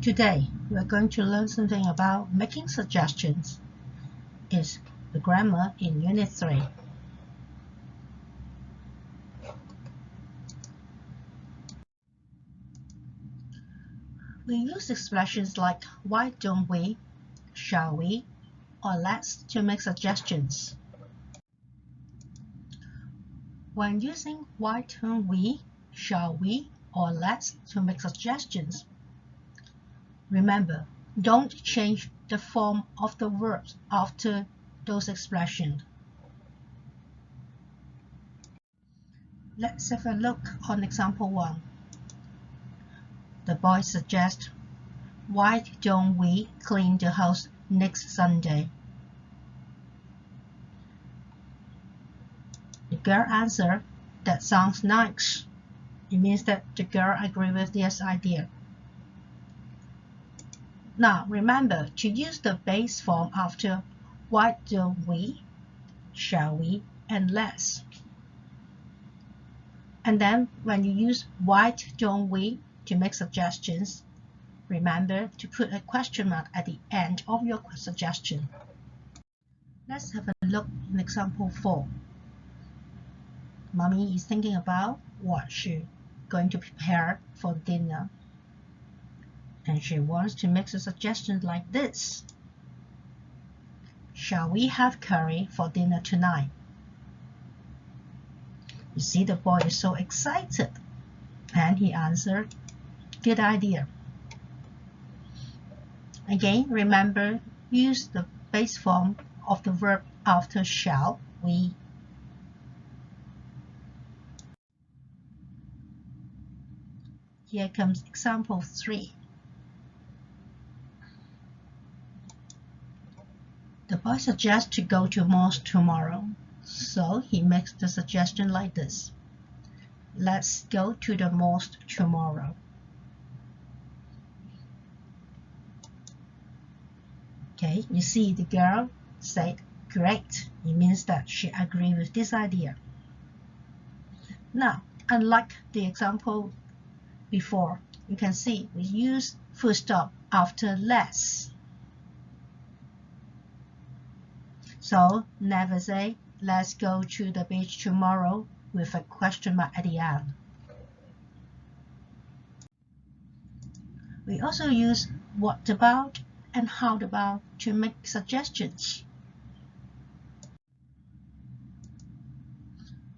Today, we're going to learn something about making suggestions. It's the grammar in Unit 3. We use expressions like why don't we, shall we, or let's to make suggestions. When using why don't we, shall we, or let's to make suggestions, remember, don't change the form of the verbs after those expressions. Let's have a look on example 1. The boy suggests, why don't we clean the house next Sunday? The girl answered, that sounds nice. It means that the girl agrees with this idea. Now remember to use the base form after why don't we, shall we, and let's. And then when you use why don't we to make suggestions, remember to put a question mark at the end of your suggestion. Let's have a look in example 4. Mommy is thinking about what she's going to prepare for dinner. And she wants to make a suggestion like this. Shall we have curry for dinner tonight? You see the boy is so excited. And he answered, good idea. Again, remember, use the base form of the verb after shall we. Here comes example 3. The boy suggests to go to mosque tomorrow, so he makes the suggestion like this. Let's go to the mosque tomorrow. Okay, you see the girl said, great. It means that she agrees with this idea. Now, unlike the example before, you can see we use full stop after let's. So never say, let's go to the beach tomorrow with a question mark at the end. We also use what about and how about to make suggestions.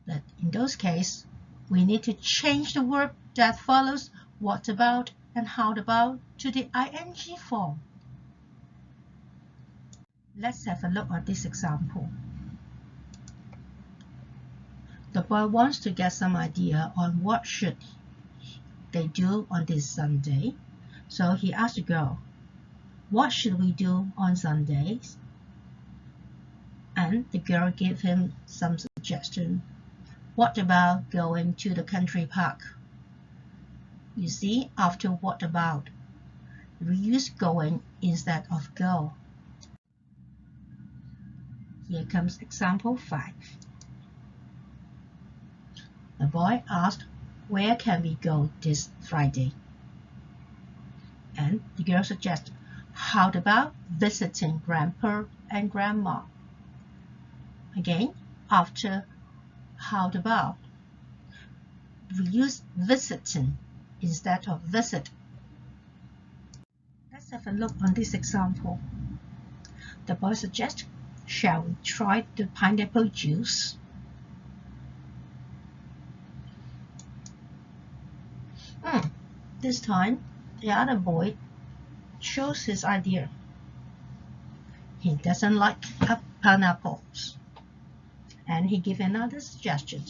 But in those cases, we need to change the verb that follows what about and how about to the ing form. Let's have a look at this example. The boy wants to get some idea on what should they do on this Sunday. So he asked the girl, what should we do on Sundays? And the girl gave him some suggestion. What about going to the country park? You see, after what about, we use going instead of go. Here comes example 5. The boy asked, where can we go this Friday? And the girl suggested, how about visiting Grandpa and Grandma? Again, after how about, we use visiting instead of visit. Let's have a look on this example. The boy suggests, shall we try the pineapple juice? This time, the other boy shows his idea. He doesn't like pineapples. And he gives another suggestion.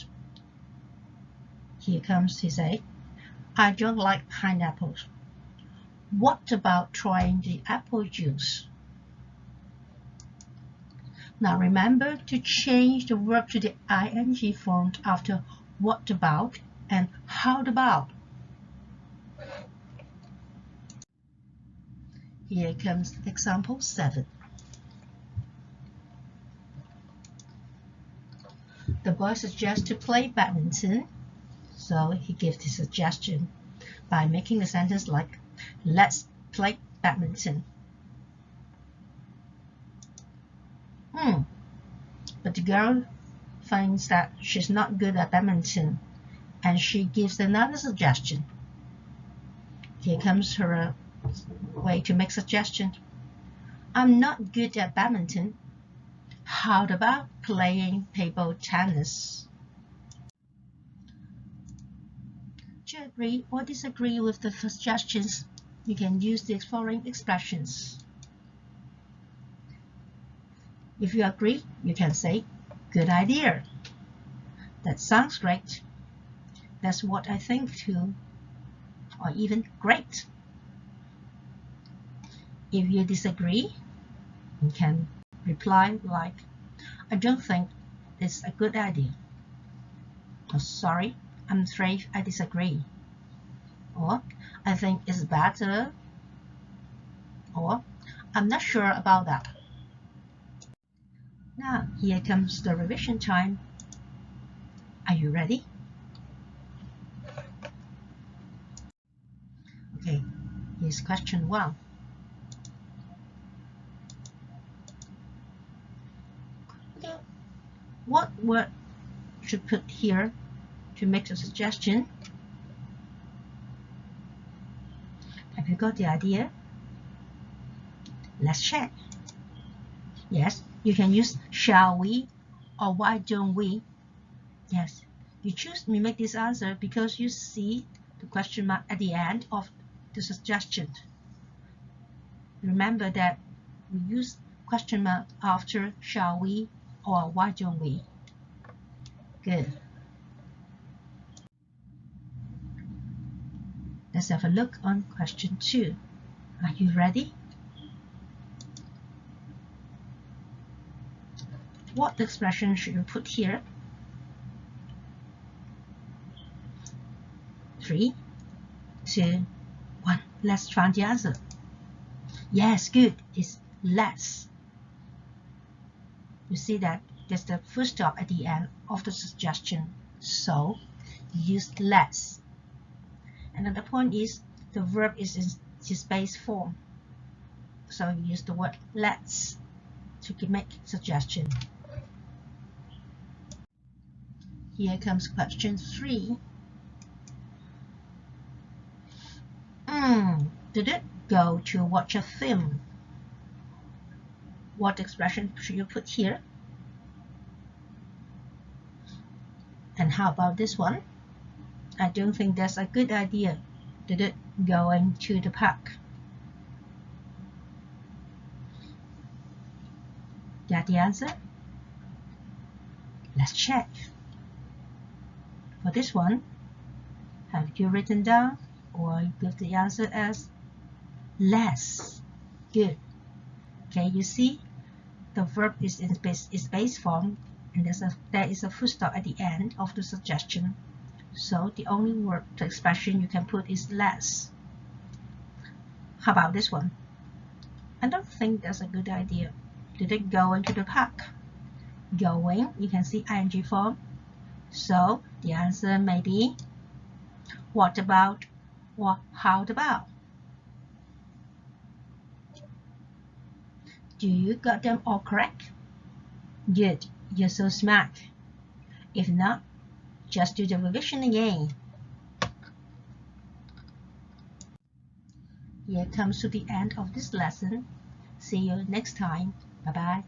Here comes, he said, I don't like pineapples. What about trying the apple juice? Now remember to change the verb to the ing form after what about and how about. Here comes example 7. The boy suggests to play badminton, so he gives the suggestion by making a sentence like, let's play badminton. But the girl finds that she's not good at badminton, and she gives another suggestion. Here comes her way to make suggestion. I'm not good at badminton. How about playing table tennis? To agree or disagree with the suggestions, you can use the following expressions. If you agree, you can say, good idea. That sounds great. That's what I think too. Or even great. If you disagree, you can reply like, I don't think it's a good idea. Or sorry, I'm afraid I disagree. Or I think it's better. Or I'm not sure about that. Now here comes the revision time. Are you ready? Okay, here's question 1. Okay, what word should put here to make a suggestion? Have you got the idea? Let's check. Yes, you can use shall we or why don't we. Yes, you make this answer because you see the question mark at the end of the suggestion. Remember that we use question mark after shall we or why don't we. Good. Let's have a look on question 2. Are you ready? What expression should you put here? 3, 2, 1. Let's find the answer. Yes, good. It's less. You see that there's the full stop at the end of the suggestion. So use less. Another point is the verb is in its base form. So you use the word let's to make suggestion. Here comes question 3. Did it go to watch a film? What expression should you put here? And how about this one? I don't think that's a good idea. Did it going to the park? Got the answer? Let's check. For this one, have you written down or give the answer as less? Good. Okay, you see the verb is in base form, and there is a full stop at the end of the suggestion. So the only word, the expression you can put is less. How about this one? I don't think that's a good idea. Did it go into the park? Going, you can see ing form. So the answer may be what about or how about. Do you got them all correct? Good, you're so smart. If not, just do the revision again. Here comes to the end of this lesson. See you next time. Bye-bye.